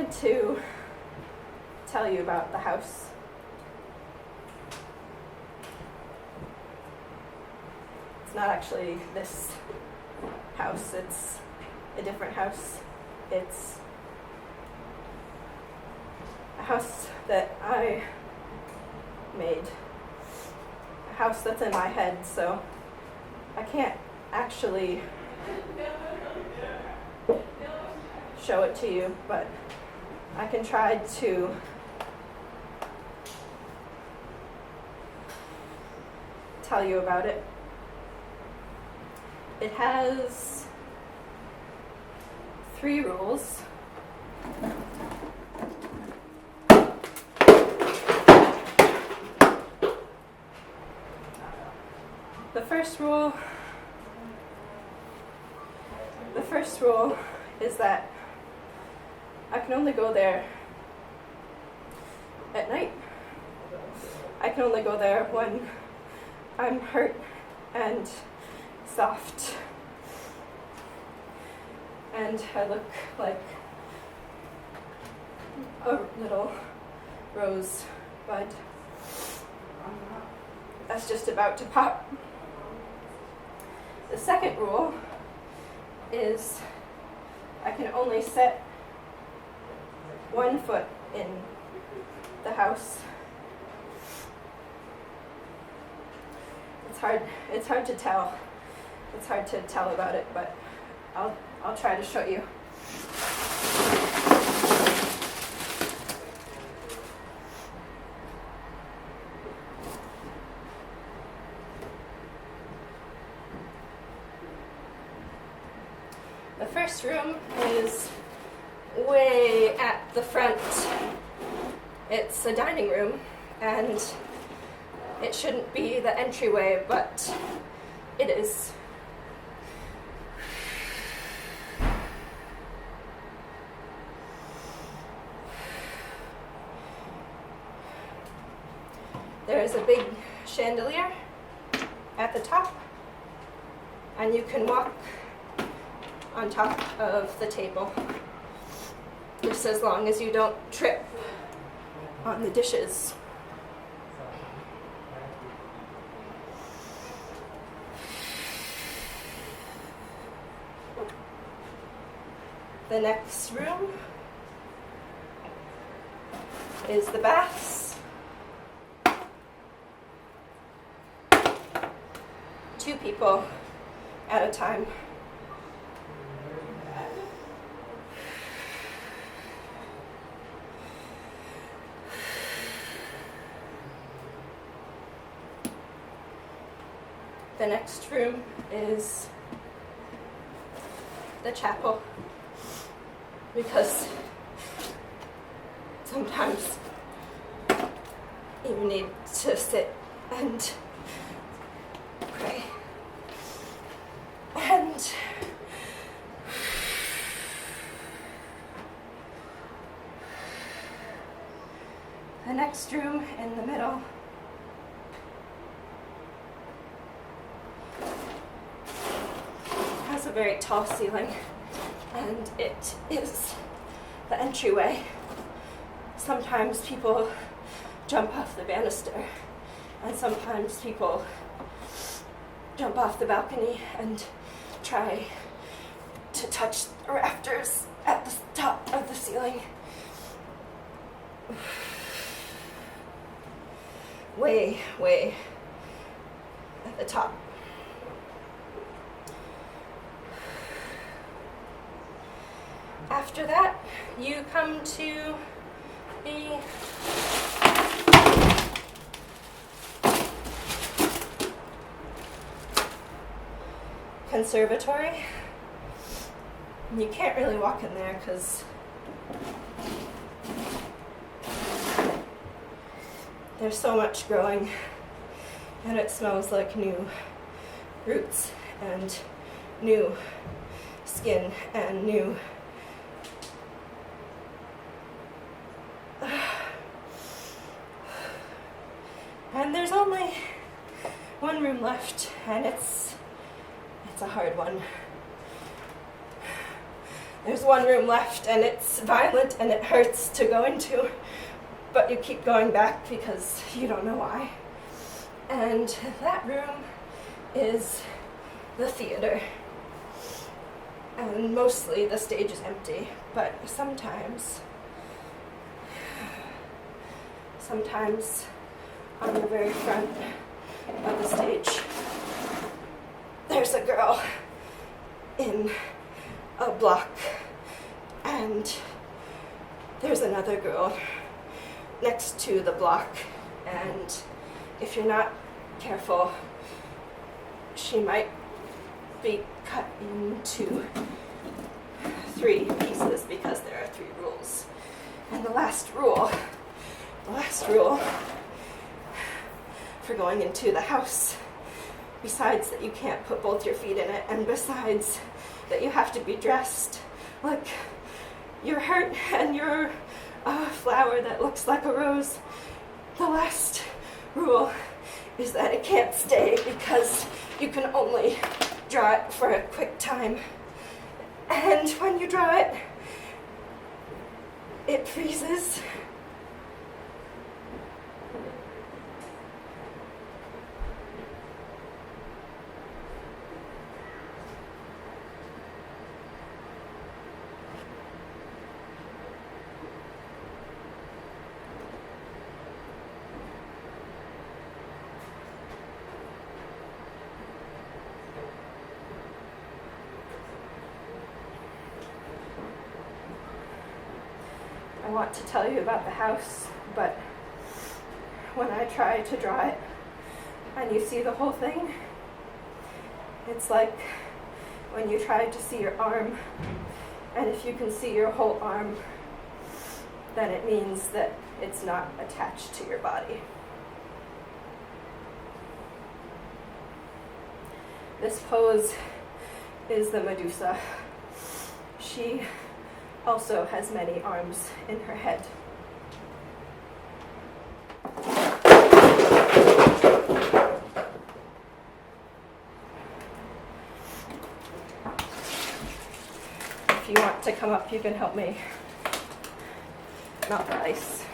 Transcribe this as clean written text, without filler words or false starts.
tried to tell you about the house. It's not actually this house, it's a different house. It's a house that I made. A house that's in my head, so I can't actually show it to you, but I can try to tell you about it. It has 3 rules. The first rule is that I can only go there at night. I can only go there when I'm hurt and soft, and I look like a little rose bud that's just about to pop. The second rule is I can only set 1 foot in the house. It's hard to tell. It's hard to tell about it, but I'll try to show you. The first room is way at the front. It's a dining room, and it shouldn't be the entryway, but it is. There is a big chandelier at the top, and you can walk on top of the table, just as long as you don't trip on the dishes. The next room is the baths. 2 people at a time. The next room is the chapel, because sometimes you need to sit and pray. And the next room in the middle has a very tall ceiling, and it is the entryway. Sometimes people jump off the banister, and sometimes people jump off the balcony and try to touch the rafters at the top of the ceiling. Way, way at the top. After that, you come to the conservatory. You can't really walk in there because there's so much growing, and it smells like new roots and new skin and new and there's only 1 room left, and it's a hard one. there's one room left and it's violent and it hurts to go into, but you keep going back because you don't know why. And that room is the theater. And mostly the stage is empty, but sometimes on the very front of the stage, there's a girl in a block, and there's another girl next to the block, and if you're not careful, she might be cut into 3 pieces because there are 3 rules. And the last rule for going into the house, besides that you can't put both your feet in it, and besides that you have to be dressed like you're hurt and you're a flower that looks like a rose, the last rule is that it can't stay because you can only draw it for a quick time. And when you draw it, it freezes. I want to tell you about the house, but when I try to draw it and you see the whole thing, it's like when you try to see your arm, and if you can see your whole arm, then it means that it's not attached to your body. This pose is the Medusa. She also has many arms in her head. If you want to come up, you can help me melt the ice.